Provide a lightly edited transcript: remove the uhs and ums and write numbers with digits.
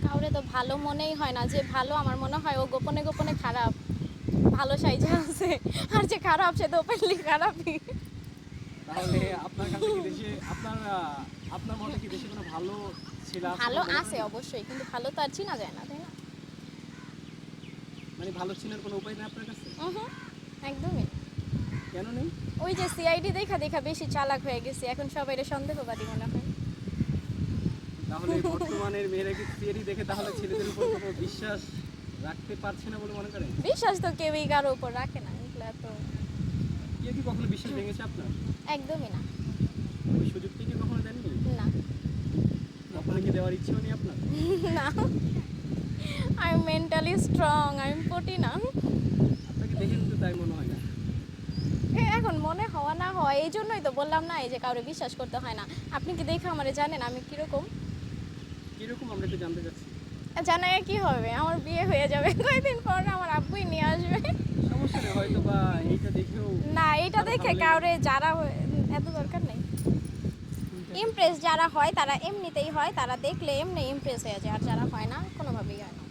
কাউরে তো ভালো মনেই হয় না, যে ভালো আমার মনে হয় ও গোপনে গোপনে খারাপ, ভালো সাইজা আছে, আর যে খারাপ সে তো ওপেনলি খারাপই। তাহলে আপনার কাছে কি দেশে আপনার মতে কি দেশে কোনো ভালো ছেলে আছে ভালো বলে মনে আছে হয়? অবশ্যই, কিন্তু ভালো তো আর চিনা যায় না, তাই না? মানে ভালো চেনার কোনো উপায় নেই আপনার কাছে? হুম, একদমই। কেন নেই? ওই যে সিআইডি দেখা দেখা বেশি চালাক হয়ে গেছি, এখন সবাই সন্দেহবাদী মনে হয়। তাহলে বর্তমানের মেয়েরা কি সিএডি দেখে তাহলে ছেলেদের উপর কোনো বিশ্বাস রাখতে পারছে না বলে মনে করেন? বিশ্বাস তো কেউই কারো উপর রাখে না, এগুলা তো কেউ কি কখনো বিশ্বাস ভেঙেছে আপনার? একদমই না। ওই সুযোগটি কি কখনো দেননি? না। কখনো কি দেওয়ার ইচ্ছেও নেই আপনার? না, I am mentally strong, I am potty না। আপনাকে দেখে কিন্তু তাই মনে হয় না। এখন মনে হওয়া না হয়, এই জন্যই তো বললাম না, এই যে কাউরে বিশ্বাস করতে হয় না। আপনি কি দেখে আমারে জানেন আমি কিরকম? কিরকম আমরা একটু জানতে চাচ্ছি। জানায় কি হবে, আমার বিয়ে হয়ে যাবে কয়েকদিন পর, আমার আব্বুই নিয়ে আসবে। সমস্যা নেই, হয়তো বা এইটা দেখেও না, এটা কারো দেখে ভালো লেগে কাউরে যারা এত দরকার নেই। ইমপ্রেস যারা হয় তারা এমনিতেই হয়, তারা দেখলে এমনি ইমপ্রেস হয়ে যায়, আর যারা হয় না কোনোভাবেই হয় না।